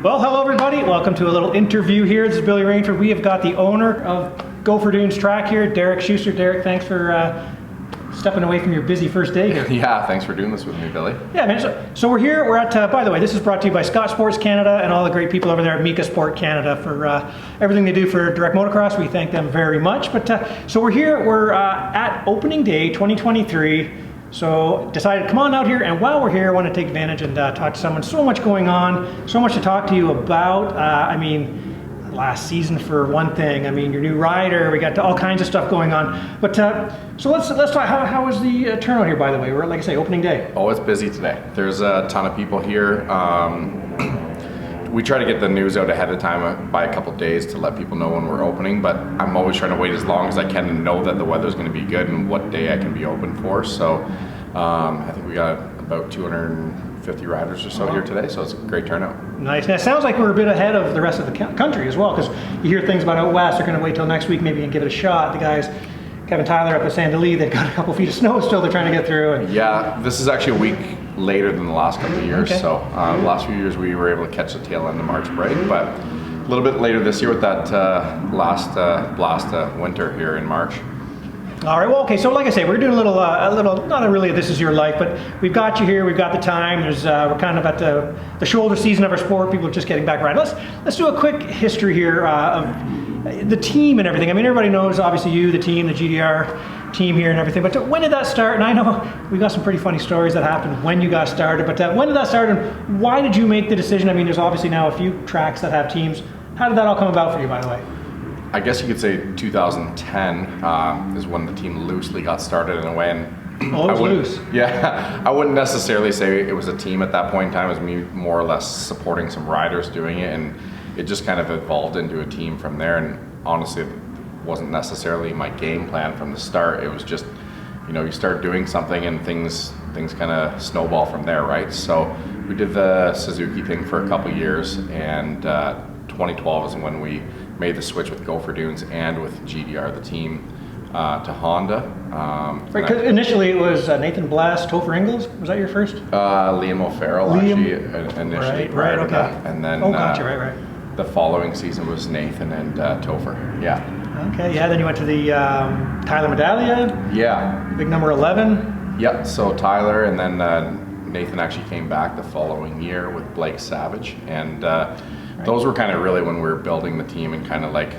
Well, hello everybody. Welcome to a little interview here. This is Billy Rainford. We have got the owner of Gopher Dunes track here, Derek Schuster. Derek, thanks for stepping away from your busy first day here. Yeah, thanks for doing this with me, Billy. Yeah, man. So we're here. We're at, by the way, this is brought to you by Scott Sports Canada and all the great people over there at Mika Sport Canada for everything they do for direct motocross. We thank them very much. But so we're here. We're at opening day 2023. So decided to come on out here, and while we're here, I want to take advantage and talk to someone. So much going on, so much to talk to you about. I mean, last season for one thing. I mean, your new rider. We got all kinds of stuff going on. But so let's talk. How was the turnout here? By the way, we're like I say, opening day. Oh, it's busy today. There's a ton of people here. We try to get the news out ahead of time by a couple days to let people know when we're opening, but I'm always trying to wait as long as I can to know that the weather's going to be good and what day I can be open for. So I think we got about 250 riders or so here today, so it's a great turnout. Nice. Now it sounds like we're a bit ahead of the rest of the country as well, because you hear things about out west. They're going to wait till next week maybe and give it a shot. The guys, Kevin Tyler up at Sandali, they've got a couple feet of snow still they're trying to get through. And yeah, this is actually a week later than the last couple of years. Okay. So the last few years we were able to catch the tail end of March break, but a little bit later this year with that last blast of winter here in March. All right. Well, okay. So, like I say, we're doing a little, not really a This Is Your Life, but we've got you here. We've got the time. There's, we're kind of at the shoulder season of our sport. People are just getting back right. Let's do a quick history here of the team and everything. I mean, everybody knows obviously you, the team, the GDR team here and everything. But when did that start? And I know we've got some pretty funny stories that happened when you got started. But when did that start, and why did you make the decision? I mean, there's obviously now a few tracks that have teams. How did that all come about for you, by the way? I guess you could say 2010 is when the team loosely got started in a way. And oh, it was loose. Yeah, I wouldn't necessarily say it was a team at that point in time. It was me more or less supporting some riders doing it, and it just kind of evolved into a team from there. And honestly, it wasn't necessarily my game plan from the start. It was just, you know, you start doing something and things kind of snowball from there, right? So we did the Suzuki thing for a couple years, and 2012 is when we made the switch with Gopher Dunes and with GDR, the team, to Honda. Right, because initially it was Nathan Blast, Topher Ingalls. Was that your first? Liam O'Farrell actually initially prior to okay. that. And then gotcha, right. The following season was Nathan and Topher, yeah. Okay, yeah, then you went to the Tyler Medallia. Yeah. Big number 11. Yep, so Tyler, and then Nathan actually came back the following year with Blake Savage. And those were kind of really when we were building the team and kind of like,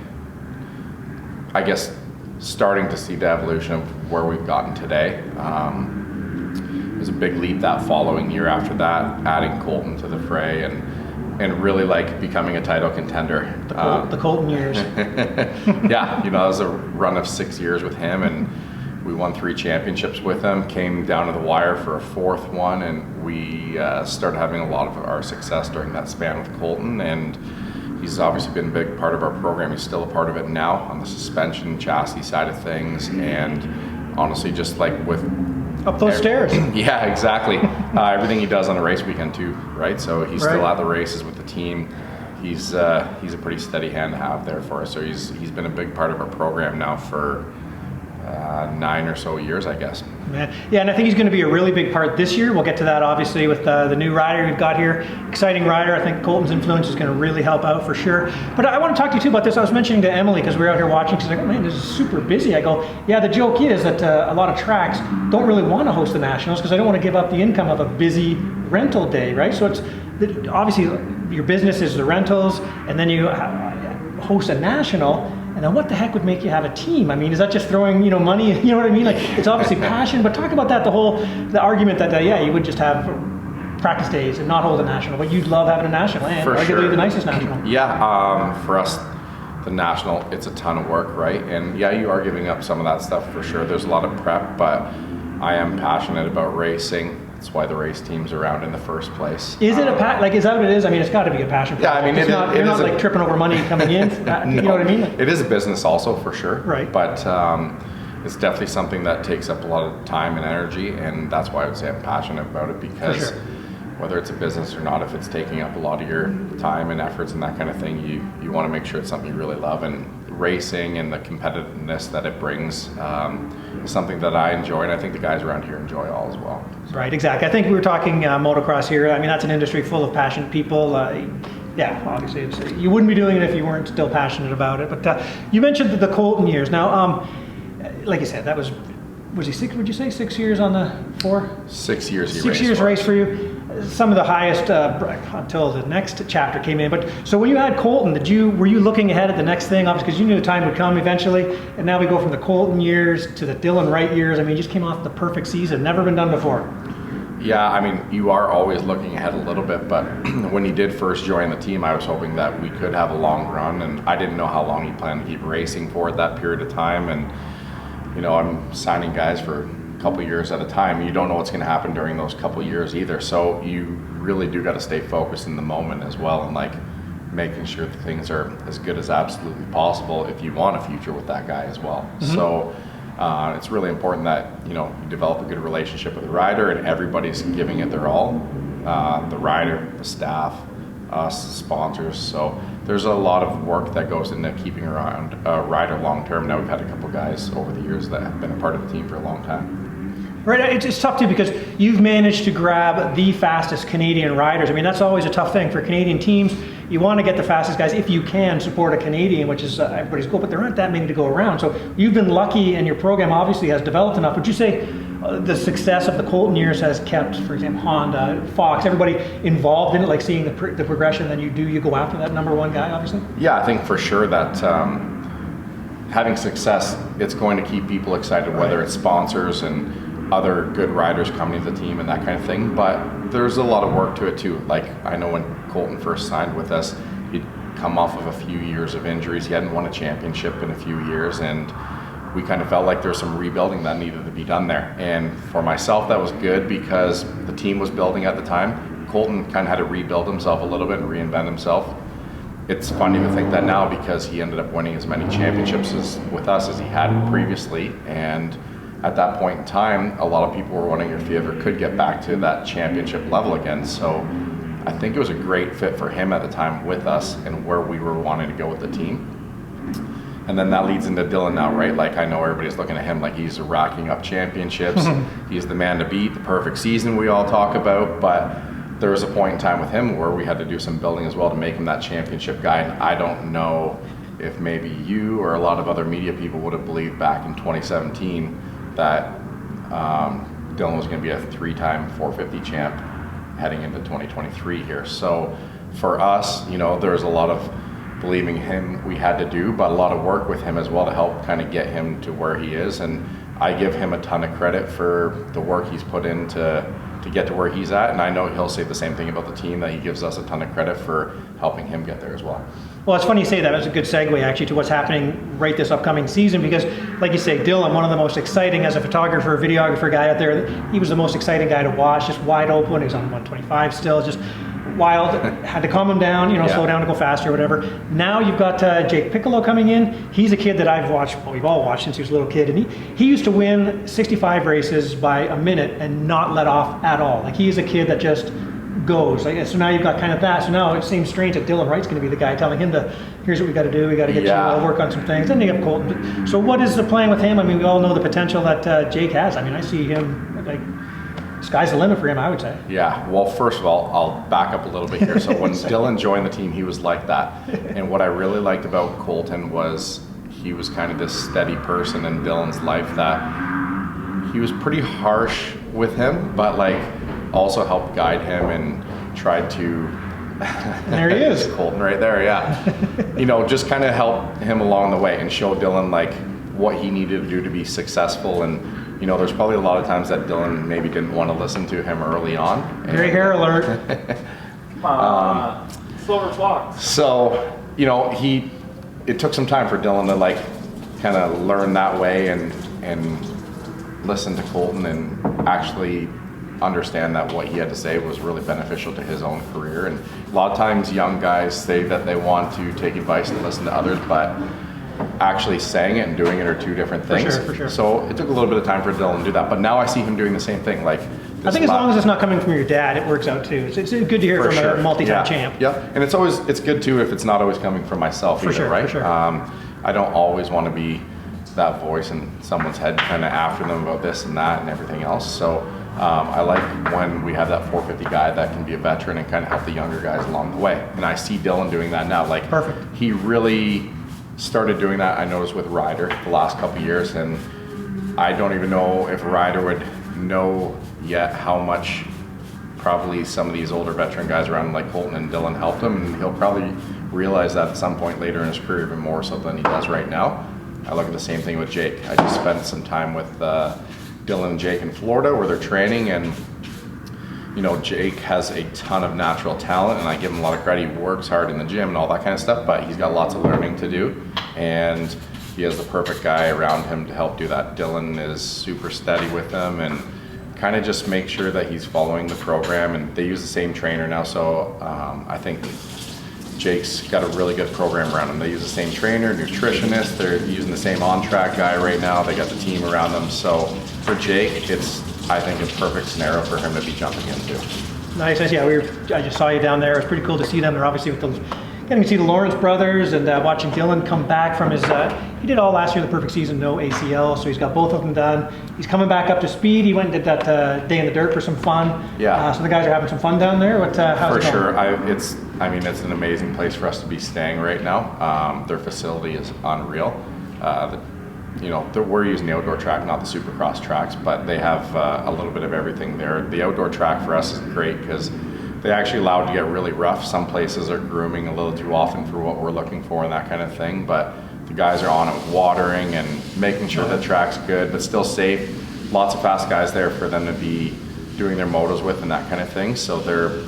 I guess, starting to see the evolution of where we've gotten today. It was a big leap that following year after that, adding Colton to the fray and really like becoming a title contender. The Colton years. Yeah, you know, it was a run of 6 years with him, and we won 3 championships with him, came down to the wire for a 4th one, and we started having a lot of our success during that span with Colton, and he's obviously been a big part of our program. He's still a part of it now on the suspension chassis side of things, and honestly just like with up those stairs. Yeah, exactly. Everything he does on a race weekend too, right? So he's still at the races with the team. He's a pretty steady hand to have there for us. So he's been a big part of our program now for 9 or so years, I guess. Man. Yeah, and I think he's going to be a really big part this year. We'll get to that obviously with the new rider we've got here. Exciting rider. I think Colton's influence is going to really help out for sure. But I want to talk to you too about this. I was mentioning to Emily, because we were out here watching, she's like, oh man, this is super busy. I go, yeah, the joke is that a lot of tracks don't really want to host the Nationals because they don't want to give up the income of a busy rental day, right? So it's obviously your business is the rentals, and then you host a National. And then what the heck would make you have a team? I mean, is that just throwing, money? You know what I mean? Like, it's obviously passion, but talk about that, the argument that, yeah, you would just have practice days and not hold a National, but you'd love having a National, and for arguably sure. The nicest National. Yeah, for us, the National, it's a ton of work, right? And yeah, you are giving up some of that stuff for sure. There's a lot of prep, but I am passionate about racing. That's why the race team's around in the first place. Is it is that what it is? I mean, it's got to be a passion. Yeah, I mean, you're not like tripping over money coming in. No, you know what I mean? It is a business also for sure. Right. But it's definitely something that takes up a lot of time and energy, and that's why I would say I'm passionate about it, because whether it's a business or not, if it's taking up a lot of your time and efforts and that kind of thing, you want to make sure it's something you really love. And racing and the competitiveness that it brings is something that I enjoy, and I think the guys around here enjoy all as well. Right, exactly. I think we were talking motocross here. I mean, that's an industry full of passionate people. Yeah, obviously, you wouldn't be doing it if you weren't still passionate about it. But you mentioned the Colton years. Now, like you said, that was he six? Would you say 6 years on the 4? 6 years. 6 years race for you. Some of the highest until the next chapter came in. But so when you had Colton, were you looking ahead at the next thing? Obviously, because you knew the time would come eventually. And now we go from the Colton years to the Dylan Wright years. I mean, you just came off the perfect season, never been done before. Yeah, I mean, you are always looking ahead a little bit, but when he did first join the team, I was hoping that we could have a long run, and I didn't know how long he planned to keep racing for at that period of time. And you know, I'm signing guys for a couple of years at a time. You don't know what's going to happen during those couple of years either, so you really do got to stay focused in the moment as well, and like making sure that things are as good as absolutely possible if you want a future with that guy as well. Mm-hmm. So it's really important that you develop a good relationship with the rider, and everybody's giving it their all. The rider, the staff, us, the sponsors. So there's a lot of work that goes into keeping around a rider long term. Now we've had a couple guys over the years that have been a part of the team for a long time. Right, it's tough too because you've managed to grab the fastest Canadian riders. I mean, that's always a tough thing for Canadian teams. You want to get the fastest guys if you can support a Canadian, which is everybody's goal, but there aren't that many to go around. So you've been lucky, and your program obviously has developed enough. Would you say the success of the Colton years has kept, for example, Honda, Fox, everybody involved in it, like seeing the progression? Then you go after that number one guy, obviously? Yeah, I think for sure that having success, it's going to keep people excited, whether it's sponsors and other good riders coming to the team and that kind of thing. But there's a lot of work to it too. Like, I know when Colton first signed with us, he'd come off of a few years of injuries. He hadn't won a championship in a few years, and we kind of felt like there was some rebuilding that needed to be done there. And for myself, that was good because the team was building at the time. Colton kind of had to rebuild himself a little bit and reinvent himself. It's funny to think that now because he ended up winning as many championships with us as he had previously. And at that point in time, a lot of people were wondering if he ever could get back to that championship level again. So I think it was a great fit for him at the time with us and where we were wanting to go with the team. And then that leads into Dylan now, right? Like, I know everybody's looking at him like he's racking up championships. He's the man to beat, the perfect season we all talk about. But there was a point in time with him where we had to do some building as well to make him that championship guy. And I don't know if maybe you or a lot of other media people would have believed back in 2017 that Dylan was going to be a 3-time 450 champ heading into 2023 here. So for us, there was a lot of believing him we had to do, but a lot of work with him as well to help kind of get him to where he is. And I give him a ton of credit for the work he's put in to get to where he's at. And I know he'll say the same thing about the team, that he gives us a ton of credit for helping him get there as well. Well, it's funny you say that. It's a good segue actually to what's happening right this upcoming season, because like you say, Dylan, one of the most exciting as a photographer, videographer guy out there, he was the most exciting guy to watch, just wide open. He was on 125 still, just wild, had to calm him down, slow down to go faster or whatever. Now you've got Jake Piccolo coming in. He's a kid that I've watched, well, we've all watched since he was a little kid, and he used to win 65 races by a minute and not let off at all. Like, he's a kid that just goes. So now you've got kind of that. So now it seems strange that Dylan Wright's going to be the guy telling him here's what we got to do. We got to get you all work on some things. Then you have Colton. So what is the plan with him? I mean, we all know the potential that Jake has. I mean, I see him like sky's the limit for him, I would say. Yeah, well, first of all, I'll back up a little bit here. So when Dylan joined the team, he was like that. And what I really liked about Colton was he was kind of this steady person in Dylan's life that he was pretty harsh with him, but like also helped guide him and tried to there he is. Colton right there, yeah. Just kind of help him along the way and show Dylan like what he needed to do to be successful. And there's probably a lot of times that Dylan maybe didn't want to listen to him early on. Gray hair alert. Silver fox. So, it took some time for Dylan to like kind of learn that way and listen to Colton and actually understand that what he had to say was really beneficial to his own career. And a lot of times young guys say that they want to take advice and listen to others, but actually saying it and doing it are two different things. For sure. So it took a little bit of time for Dylan to do that, but now I see him doing the same thing. Like, I think as long as it's not coming from your dad, it works out too. It's good to hear from a multi-time champ. Yeah, and it's good too if it's not always coming from myself either, right? For sure. I don't always want to be that voice in someone's head kind of after them about this and that and everything else. So I like when we have that 450 guy that can be a veteran and kind of help the younger guys along the way. And I see Dylan doing that now. Like, perfect. He really started doing that, I noticed, with Ryder the last couple of years, and I don't even know if Ryder would know yet how much probably some of these older veteran guys around like Colton and Dylan helped him, and he'll probably realize that at some point later in his career even more so than he does right now. I look at the same thing with Jake. I just spent some time with Dylan and Jake in Florida where they're training, and you know, Jake has a ton of natural talent, and I give him a lot of credit. He works hard in the gym and all that kind of stuff, but he's got lots of learning to do, and he has the perfect guy around him to help do that. Dylan is super steady with him and kind of just make sure that he's following the program, and they use the same trainer now, so I think Jake's got a really good program around him. They use the same trainer, nutritionist, they're using the same on-track guy right now, they got the team around them, so for Jake, it's, I think, a perfect scenario for him to be jumping into. Nice. Yeah, I just saw you down there. It was pretty cool to see them. They're obviously with getting to see the Lawrence brothers, and watching Dylan come back from his, he did all last year, the perfect season, no ACL, so he's got both of them done. He's coming back up to speed. He went and did that day in the dirt for some fun. Yeah. So the guys are having some fun down there. How's for it going? sure. It's an amazing place for us to be staying right now. Their facility is unreal. We're using the outdoor track, not the Supercross tracks, but they have a little bit of everything there. The outdoor track for us is great because they actually allowed to get really rough. Some places are grooming a little too often for what we're looking for and that kind of thing, but the guys are on it watering and making sure the track's good but still safe. Lots of fast guys there for them to be doing their motos with and that kind of thing. So they're,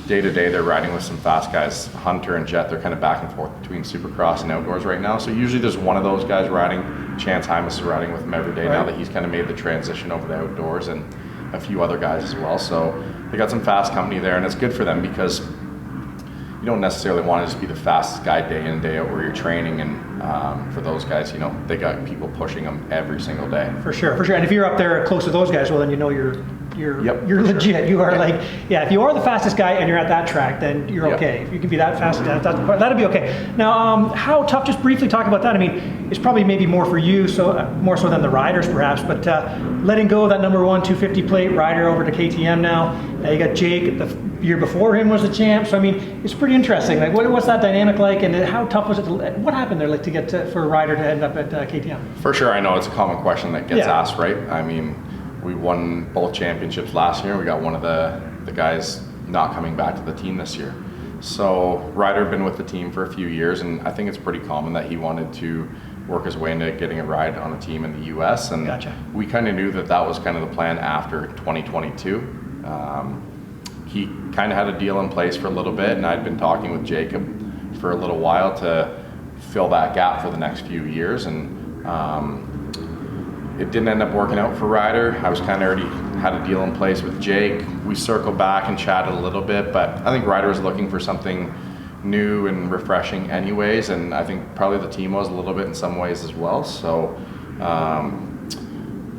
day to day they're riding with some fast guys. Hunter and Jet, they're kind of back and forth between Supercross and outdoors right now. So usually there's one of those guys riding. Chance Hymas is riding with them every day now that he's kind of made the transition over to outdoors, and a few other guys as well. So they got some fast company there, and it's good for them because you don't necessarily want to just be the fastest guy day in and day out where you're training, and for those guys, they got people pushing them every single day. For sure. And if you're up there close to those guys, well, then you're legit. Sure. You are if you are the fastest guy and you're at that track, then you're okay. If you can be that fast, that'll be okay. Now, how tough, just briefly talk about that. I mean, it's probably maybe more for you, so more so than the riders perhaps, but letting go of that number 1 250 plate rider over to KTM now. You got Jake, the year before him was the champ, so I mean, it's pretty interesting. Like, what's that dynamic like, and how tough was it what happened there, like, to get for a rider to end up at KTM? For sure, I know it's a common question that gets asked, right? I mean, we won both championships last year. We got one of the guys not coming back to the team this year. So Ryder had been with the team for a few years, and I think it's pretty common that he wanted to work his way into getting a ride on a team in the US, and we kind of knew that was kind of the plan after 2022. He kind of had a deal in place for a little bit, and I'd been talking with Jacob for a little while to fill that gap for the next few years, and it didn't end up working out for Ryder. I was kind of already had a deal in place with Jake. We circled back and chatted a little bit, but I think Ryder was looking for something new and refreshing anyways, and I think probably the team was a little bit in some ways as well. So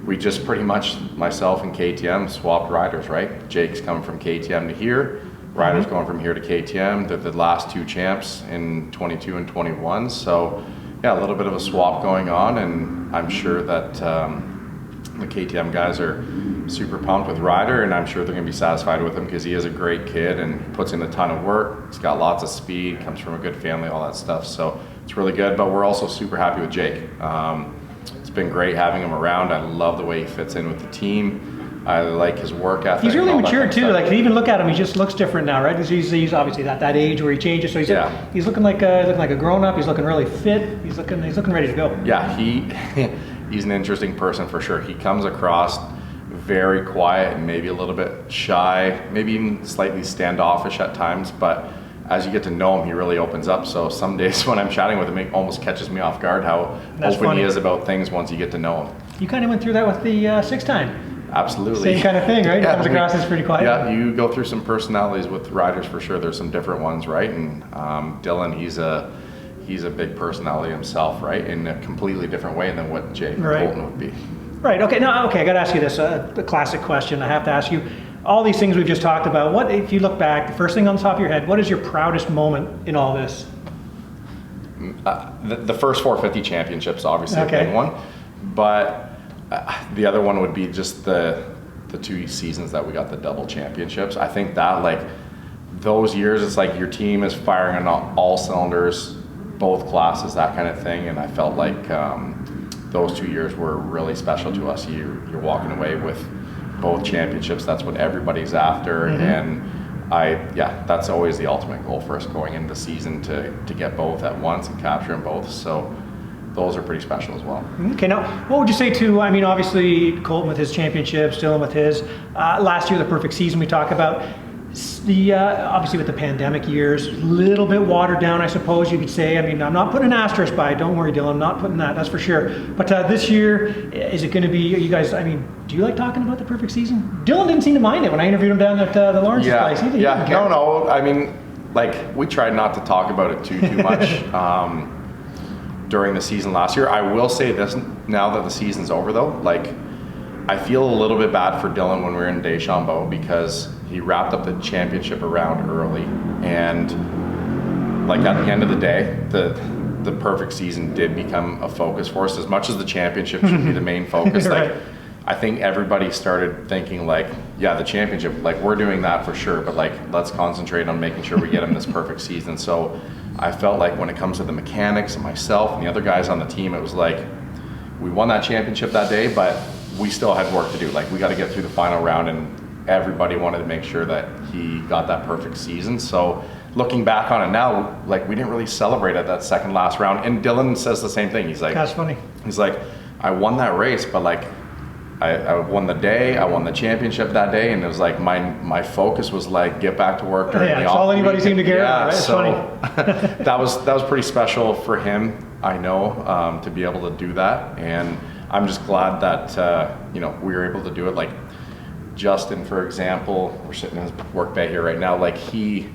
we just pretty much, myself and KTM, swapped riders, right? Jake's coming from KTM to here. Ryder's going from here to KTM. They're the last 2 champs in 22 and 21. So yeah, a little bit of a swap going on, and I'm sure that the KTM guys are super pumped with Ryder, and I'm sure they're going to be satisfied with him because he is a great kid and puts in a ton of work. He's got lots of speed, comes from a good family, all that stuff. So it's really good, but we're also super happy with Jake. It's been great having him around. I love the way he fits in with the team. I like his work ethic. He's really mature too. Like, to even look at him, he just looks different now, right? He's obviously at that age where he changes. So he's looking like a grown up. He's looking really fit. He's looking ready to go. Yeah, he's an interesting person for sure. He comes across very quiet and maybe a little bit shy, maybe even slightly standoffish at times. But as you get to know him, he really opens up. So some days when I'm chatting with him, it almost catches me off guard how open he is about things once you get to know him. You kind of went through that with the 6-time. Absolutely. Same kind of thing, right? He comes across as pretty quiet. Yeah, you go through some personalities with riders for sure. There's some different ones, right? And Dylan, he's a big personality himself, right? In a completely different way than what Jake Colton would be. Right. Okay. Now, I got to ask you this, the classic question. I have to ask you, all these things we've just talked about. What, if you look back, the first thing on the top of your head, what is your proudest moment in all this? The first 450 championships, obviously, a big one, but the other one would be just the the 2 seasons that we got the double championships. I think that like those years, it's like your team is firing on all cylinders, both classes, that kind of thing. And I felt like those 2 years were really special to us. You're walking away with both championships. That's what everybody's after. And that's always the ultimate goal for us going into the season, to get both at once and capture them both. So those are pretty special as well. Okay, now what would you say to, I mean, obviously Colton with his championships, Dylan with his, last year the perfect season we talk about, the obviously with the pandemic years, a little bit watered down, I suppose you could say. I mean, I'm not putting an asterisk by it, don't worry Dylan, I'm not putting that's for sure. But this year, is it going to be, you guys, I mean, do you like talking about the perfect season? Dylan didn't seem to mind it when I interviewed him down at the Lawrence's place. He didn't care. No, I mean, like we tried not to talk about it too much during the season last year. I will say this, now that the season's over though, like I feel a little bit bad for Dylan when we were in Deschambault, because he wrapped up the championship around early, and like at the end of the day, the perfect season did become a focus for us. As much as the championship should be the main focus, right. like I think everybody started thinking like, yeah, the championship, like we're doing that for sure, but like let's concentrate on making sure we get him this perfect season. So I felt like when it comes to the mechanics and myself and the other guys on the team, it was like we won that championship that day, but we still had work to do. Like we got to get through the final round, and everybody wanted to make sure that he got that perfect season. So looking back on it now, like we didn't really celebrate at that second last round. And Dylan says the same thing. He's like, that's funny. He's like, I won that race, but like I won the day, I won the championship that day, and it was like my focus was like get back to work during the off week. That's all anybody seemed to care about, right? It's so funny. that was pretty special for him, I know, to be able to do that. And I'm just glad that we were able to do it. Like Justin, for example, we're sitting in his work bay here right now. Like he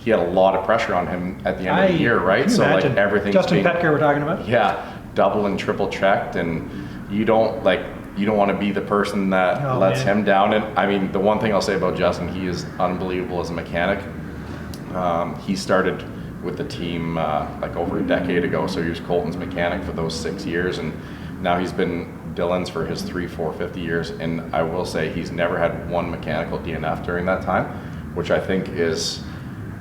had a lot of pressure on him at the end of the year, right? So imagine. like everything. Justin Petker we're talking about. Yeah, double and triple checked, and you don't want to be the person that lets him down. And I mean, the one thing I'll say about Justin, he is unbelievable as a mechanic. He started with the team like over a decade ago, so he was Colton's mechanic for those 6 years, and now he's been Dylan's for his 3, 4, 50 years. And I will say he's never had one mechanical DNF during that time, which I think is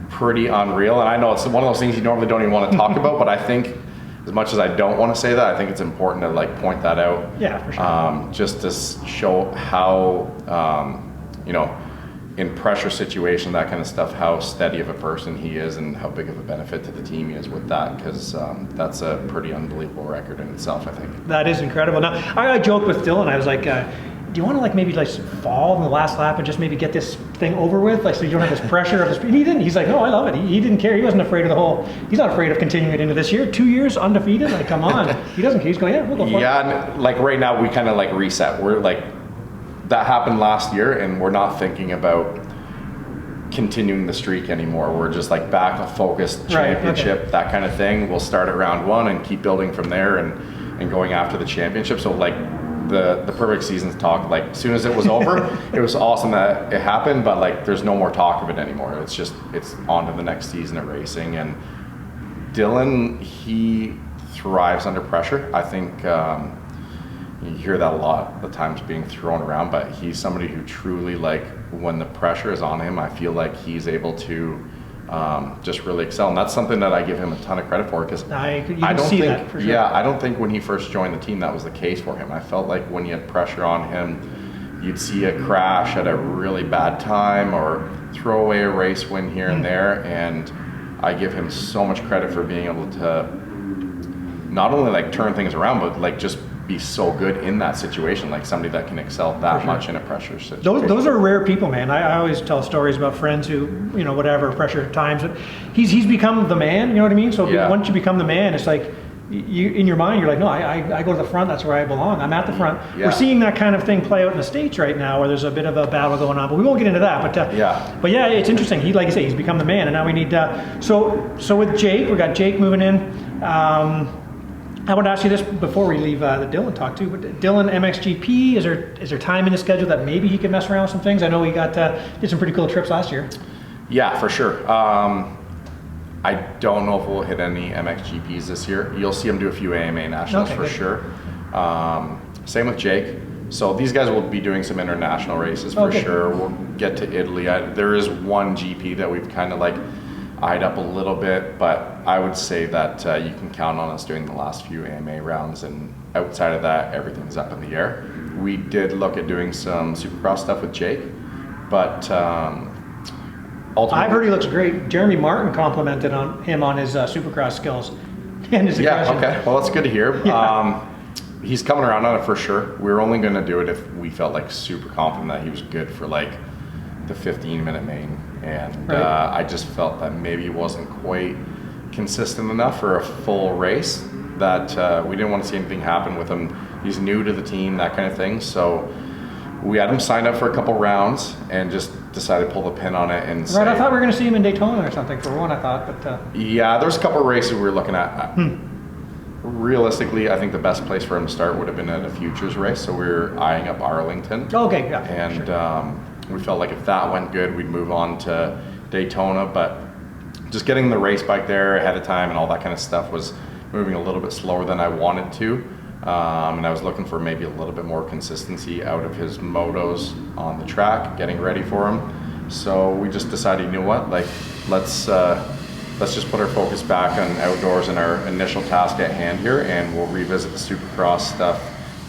pretty unreal. And I know it's one of those things you normally don't even want to talk about, but I think as much as I don't want to say that, I think it's important to like point that out. Yeah, for sure. Just to show how, in pressure situation, that kind of stuff, how steady of a person he is and how big of a benefit to the team he is with that, because that's a pretty unbelievable record in itself, I think. That is incredible. Now, I joked with Dylan, I was like, do you want to like maybe like fall in the last lap and just maybe get this thing over with, like so you don't have this pressure of this? He didn't. He's like, no, I love it. He didn't care. He wasn't afraid of the whole. He's not afraid of continuing it into this year. 2 years undefeated. Like, come on. He doesn't care. He's going, yeah, we'll go for it. Yeah, and like right now we kind of like reset. We're like, that happened last year, and we're not thinking about continuing the streak anymore. We're just like back a focused championship, that kind of thing. We'll start at round 1 and keep building from there and going after the championship. So like the perfect season's talk, like as soon as it was over, it was awesome that it happened, but like there's no more talk of it anymore. It's on to the next season of racing. And Dylan, he thrives under pressure. I think you hear that a lot, the times being thrown around, but he's somebody who truly, like, when the pressure is on him, I feel like he's able to just really excel. And that's something that I give him a ton of credit for, because I don't think, that for sure. Yeah, I don't think when he first joined the team that was the case for him. I felt like when you had pressure on him, you'd see a crash at a really bad time or throw away a race win here and there. And I give him so much credit for being able to not only like turn things around, but like just be so good in that situation, like somebody that can excel that much in a pressure situation. Those are rare people, man. I always tell stories about friends who, whatever, pressure times. He's become the man, you know what I mean? So once you become the man, it's like, you in your mind, you're like, no, I go to the front, that's where I belong. I'm at the front. Yeah. We're seeing that kind of thing play out in the States right now, where there's a bit of a battle going on, but we won't get into that. But yeah, it's interesting. He, like I say, he's become the man, and now we need, so with Jake, we got Jake moving in. I want to ask you this before we leave the Dylan talk too. But Dylan, MXGP, is there time in the schedule that maybe he can mess around with some things? I know he did some pretty cool trips last year. Yeah, for sure. I don't know if we'll hit any MXGPs this year. You'll see him do a few AMA Nationals for sure. Same with Jake. So these guys will be doing some international races for sure. We'll get to Italy. There is one GP that we've kind of like eyed up a little bit, but I would say that you can count on us doing the last few AMA rounds, and outside of that, everything's up in the air. We did look at doing some Supercross stuff with Jake, but ultimately, I've heard he looks great. Jeremy Martin complimented him on his Supercross skills and his aggression. Yeah, okay. Well, that's good to hear. Yeah. He's coming around on it for sure. We were only going to do it if we felt like super confident that he was good for like the 15-minute main. And I just felt that maybe he wasn't quite consistent enough for a full race, that we didn't want to see anything happen with him. He's new to the team, that kind of thing. So we had him signed up for a couple rounds and just decided to pull the pin on it and say, I thought we were going to see him in Daytona or something for one, I thought. But yeah, there's a couple of races we were looking at. Realistically, I think the best place for him to start would have been at a futures race. So we were eyeing up Arlington. Okay, yeah. And sure. We felt like if that went good, we'd move on to Daytona. But just getting the race bike there ahead of time and all that kind of stuff was moving a little bit slower than I wanted to. And I was looking for maybe a little bit more consistency out of his motos on the track, getting ready for him. So we just decided, you know what, like let's just put our focus back on outdoors and our initial task at hand here, and we'll revisit the Supercross stuff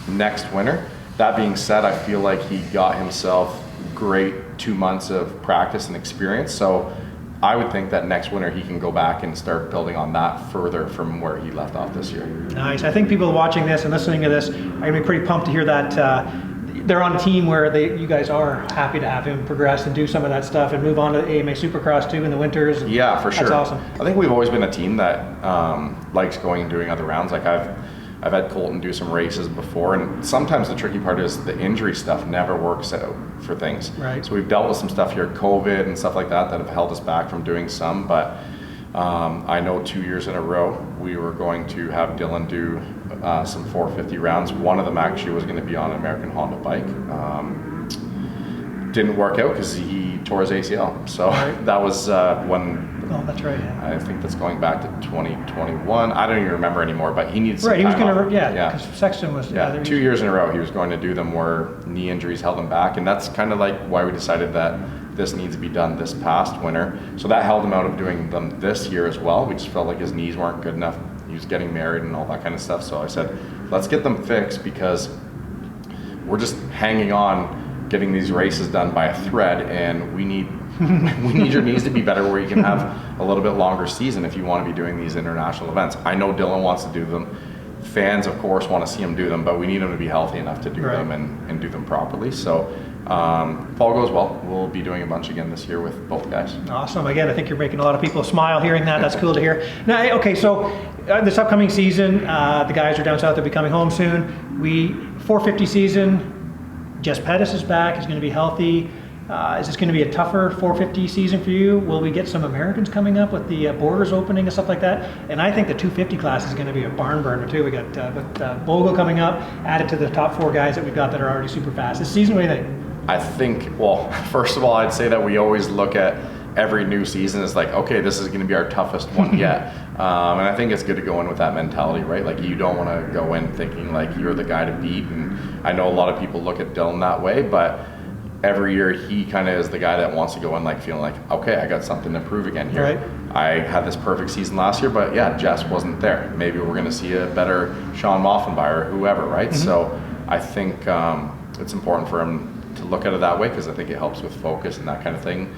next winter. That being said, I feel like he got himself great 2 months of practice and experience. So I would think that next winter he can go back and start building on that further from where he left off this year. Nice. I think people watching this and listening to this are going to be pretty pumped to hear that they're on a team where you guys are happy to have him progress and do some of that stuff and move on to AMA Supercross too in the winters. Yeah, for sure. That's awesome. I think we've always been a team that likes going and doing other rounds. Like I've had Colton do some races before, and sometimes the tricky part is the injury stuff never works out for things. Right. So we've dealt with some stuff here, COVID and stuff like that have held us back from doing some, but I know 2 years in a row we were going to have Dylan do some 450 rounds. One of them actually was going to be on an American Honda bike. Didn't work out because he tore his ACL. So that was when. Oh, that's right. Yeah. I think that's going back to 2021. I don't even remember anymore, but he needs some Right, he was time going off. to, because Sexton was. Yeah, 2 years in a row he was going to do them where knee injuries held him back, and that's kind of like why we decided that this needs to be done this past winter. So that held him out of doing them this year as well. We just felt like his knees weren't good enough. He was getting married and all that kind of stuff. So I said, let's get them fixed, because we're just hanging on getting these races done by a thread, and we need we need your knees to be better where you can have a little bit longer season if you want to be doing these international events. I know Dylan wants to do them. Fans, of course, want to see him do them, but we need him to be healthy enough to do them and do them properly. So if all goes well, we'll be doing a bunch again this year with both guys. Awesome. Again, I think you're making a lot of people smile hearing that. That's cool to hear. Now, okay, so this upcoming season, the guys are down south. They'll be coming home soon. 450 season. Jess Pettis is back. He's going to be healthy. Is this going to be a tougher 450 season for you? Will we get some Americans coming up with the borders opening and stuff like that? And I think the 250 class is going to be a barn burner too. We got Bogle coming up, added to the top 4 guys that we've got that are already super fast. This season, what do you think? I think, well, first of all, I'd say that we always look at every new season as like, okay, this is going to be our toughest one yet. And I think it's good to go in with that mentality, right? Like you don't want to go in thinking like you're the guy to beat. And I know a lot of people look at Dylan that way, but every year he kind of is the guy that wants to go in like feeling like, okay, I got something to prove again here. Right. I had this perfect season last year, but yeah, Jess wasn't there. Maybe we're going to see a better Sean Moffenbauer or whoever, right? So I think it's important for him to look at it that way, because I think it helps with focus and that kind of thing.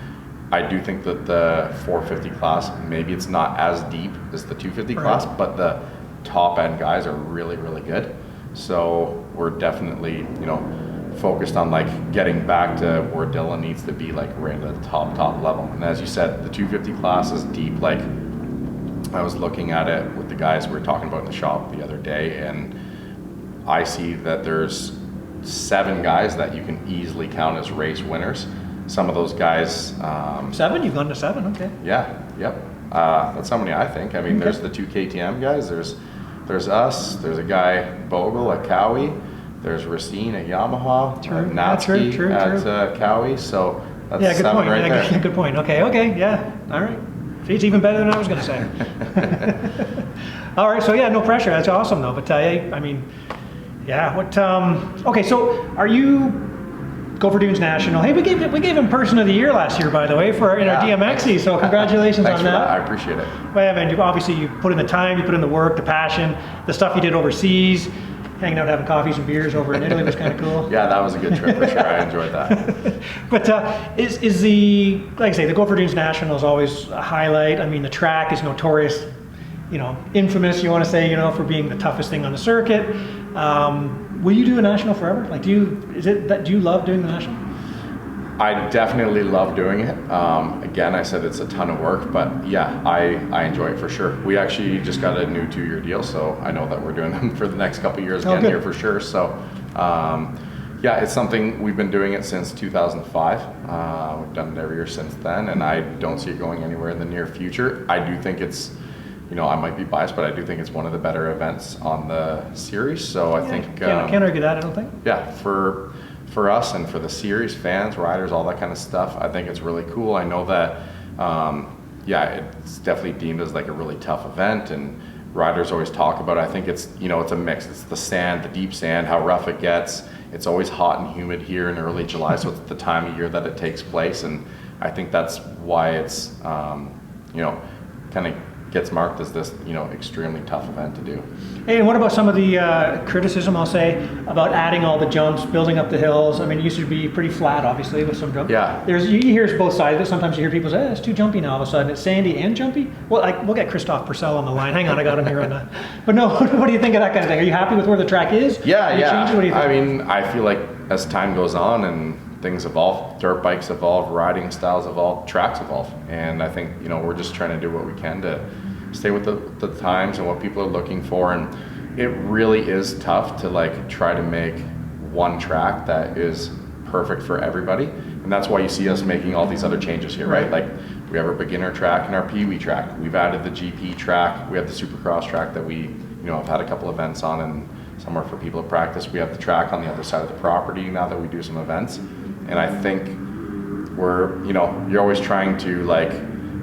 I do think that the 450 class, maybe it's not as deep as the 250 class, but the top end guys are really, really good. So we're definitely, focused on like getting back to where Dylan needs to be, like right at the top level. And as you said, the 250 class is deep. Like I was looking at it with the guys we were talking about in the shop the other day, and I see that there's 7 guys that you can easily count as race winners. Some of those guys. 7? You've gone to 7, okay. Yeah, yep. That's how many I think. I mean, there's the 2 KTM guys. There's us. There's a guy, Bogle at Cowie. There's Racine at Yamaha. Natsuki at Cowie. So that's 7 point. right there. Good point. Okay, yeah. All right. See, it's even better than I was going to say. All right, so yeah, no pressure. That's awesome though. But I mean, Yeah. What? Okay. So, are you Gopher Dunes National? Hey, we gave him Person of the Year last year, by the way, for in our DMXE. So, congratulations Thanks on for that. I appreciate it. Well, yeah, man. Obviously, you put in the time, you put in the work, the passion, the stuff you did overseas. Hanging out, having coffees and beers over in Italy was kind of cool. Yeah, that was a good trip for sure. I enjoyed that. But is the, like I say, the Gopher Dunes National is always a highlight. I mean, the track is notorious, infamous, you want to say, for being the toughest thing on the circuit. Will you do a national forever? Like, do you love doing the national? I definitely love doing it. Again, I said it's a ton of work, but yeah, I enjoy it for sure. We actually just got a new 2-year deal, so I know that we're doing them for the next couple of years again here for sure. So yeah, it's something we've been doing it since 2005. We've done it every year since then, and I don't see it going anywhere in the near future. I do think it's, I might be biased, but I do think it's one of the better events on the series. So I think can't argue that. I don't think. Yeah, for us and for the series, fans, riders, all that kind of stuff, I think it's really cool. I know that, it's definitely deemed as like a really tough event, and riders always talk about it. I think it's, it's a mix. It's the sand, the deep sand, how rough it gets. It's always hot and humid here in early July, so it's the time of year that it takes place, and I think that's why it's, kind of gets marked as this, extremely tough event to do. Hey, and what about some of the criticism, I'll say, about adding all the jumps, building up the hills? I mean, it used to be pretty flat, obviously, with some jumps. Yeah. You hear both sides of it. Sometimes you hear people say, it's too jumpy now all of a sudden. It's sandy and jumpy. Well, we'll get Christophe Purcell on the line. Hang on, I got him here on that. But no, what do you think of that kind of thing? Are you happy with where the track is? Yeah. What do you think? I mean, I feel like as time goes on and things evolve, dirt bikes evolve, riding styles evolve, tracks evolve. And I think, we're just trying to do what we can to stay with the times and what people are looking for. And it really is tough to try to make one track that is perfect for everybody. And that's why you see us making all these other changes here, right? Like, we have our beginner track and our Pee-wee track. We've added the GP track. We have the Supercross track that we, have had a couple events on and somewhere for people to practice. We have the track on the other side of the property now that we do some events. And I think we're, you're always trying to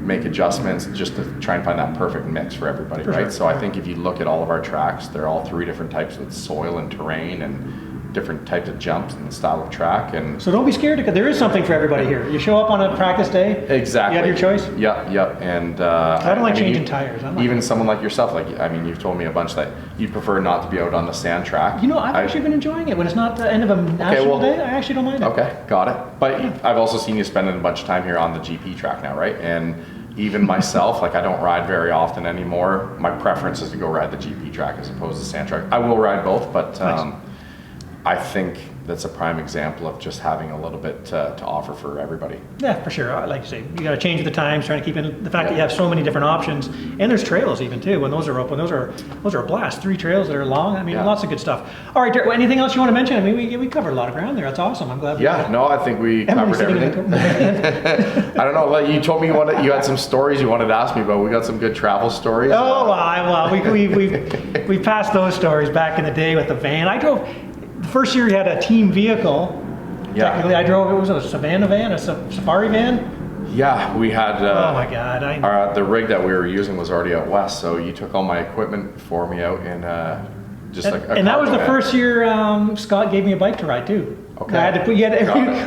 make adjustments just to try and find that perfect mix for everybody, right? So I think if you look at all of our tracks, they're all 3 different types of soil and terrain and different types of jumps and style of track. And so don't be scared, because there is something for everybody here. You show up on a practice day. Exactly. You have your choice. Yep. And I don't like changing tires. Even someone like yourself, you've told me a bunch that you prefer not to be out on the sand track. I've actually been enjoying it when it's not the end of a national day. I actually don't mind it. Okay, got it. But I've also seen you spending a bunch of time here on the GP track now, right? And even myself, I don't ride very often anymore. My preference is to go ride the GP track as opposed to sand track. I will ride both, but I think that's a prime example of just having a little bit to offer for everybody. Yeah, for sure. Like you say, you got to change with the times, trying to keep in the fact that you have so many different options, and there's trails even too. When those are open, those are a blast. 3 trails that are long. I mean, lots of good stuff. All right, Derek, anything else you want to mention? I mean, we covered a lot of ground there. That's awesome. I'm glad. I think we covered everything. I don't know. You told me you had some stories you wanted to ask me about. We got some good travel stories. Oh well, we passed those stories back in the day with the van. I drove. The first year we had a team vehicle. Yeah. Technically, I drove. It was a Savannah van, a safari van. Yeah, we had. Oh my God! The rig that we were using was already out west, so you took all my equipment for me out in just like. And that was the first year Scott gave me a bike to ride too. Okay. I had to put.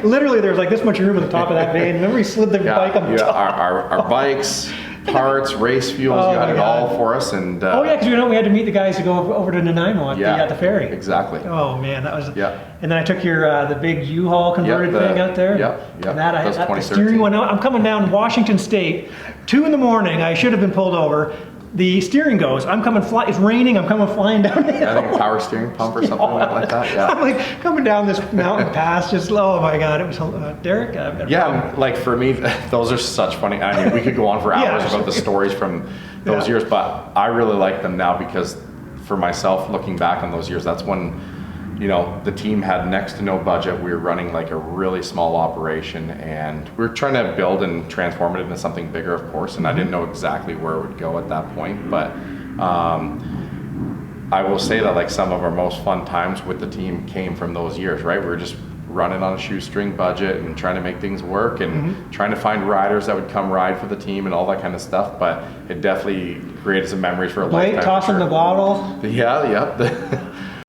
Literally, there was this much room at the top of that van. Remember, we slid the bike on the top. Our bikes. Parts, race fuels, you had it all for us, and because we had to meet the guys to go over to Nanaimo at the ferry. Exactly. Oh man, that was And then I took the big U-Haul converted thing out there. And that I had the steering went out. I'm coming down Washington State, 2 in the morning. I should have been pulled over. The steering goes. It's raining. I'm coming flying down the hill. I think a power steering pump or something like that. Yeah. I'm coming down this mountain pass. Just oh my God, it was Derek. For me, those are such funny. I mean, we could go on for hours about the stories from those years, but I really like them now because, for myself, looking back on those years, that's when the team had next to no budget. We were running a really small operation, and we were trying to build and transform it into something bigger, of course, and I didn't know exactly where it would go at that point, but I will say that some of our most fun times with the team came from those years, right? We were just running on a shoestring budget and trying to make things work and trying to find riders that would come ride for the team and all that kind of stuff, but it definitely created some memories for a lifetime. Tossing the bottle. Yeah,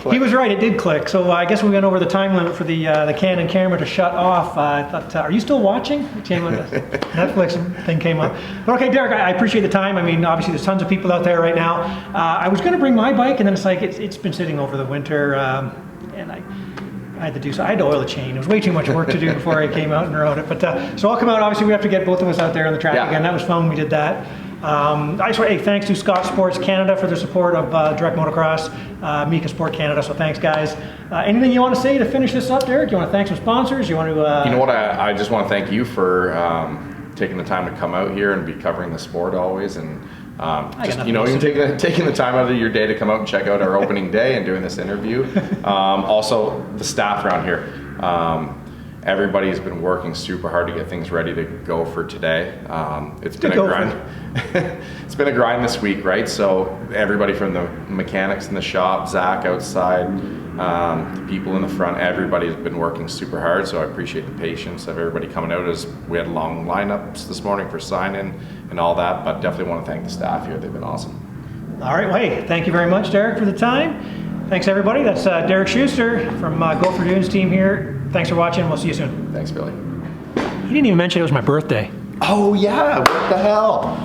He was right, it did click. So I guess we went over the time limit for the Canon camera to shut off. I thought, are you still watching? Netflix thing came up. But okay, Derek, I appreciate the time. I mean, obviously there's tons of people out there right now. I was going to bring my bike, and then it's like, it's been sitting over the winter, and I had to do so. I had to oil the chain. It was way too much work to do before I came out and rode it. But so I'll come out. Obviously, we have to get both of us out there on the track again. That was fun when we did that. I just want to say thanks to Scott Sports Canada for their support of Direct Motocross, Mika Sport Canada. So thanks, guys. Anything you want to say to finish this up, Derek? You want to thank some sponsors? You want to? You know what? I just want to thank you for taking the time to come out here and be covering the sport always, and just even taking the time out of your day to come out and check out our opening day and doing this interview. Also, the staff around here. Everybody's been working super hard to get things ready to go for today. It's been a grind. It's been a grind this week, right? So everybody from the mechanics in the shop, Zach outside, the people in the front, everybody's been working super hard. So I appreciate the patience of everybody coming out, as we had long lineups this morning for sign-in and all that. But definitely want to thank the staff here. They've been awesome. All right, well, hey, thank you very much, Derek, for the time. Thanks, everybody. That's Derek Schuster from Gopher Dunes team here. Thanks for watching. We'll see you soon. Thanks, Billy. He didn't even mention it was my birthday. Oh, yeah. What the hell?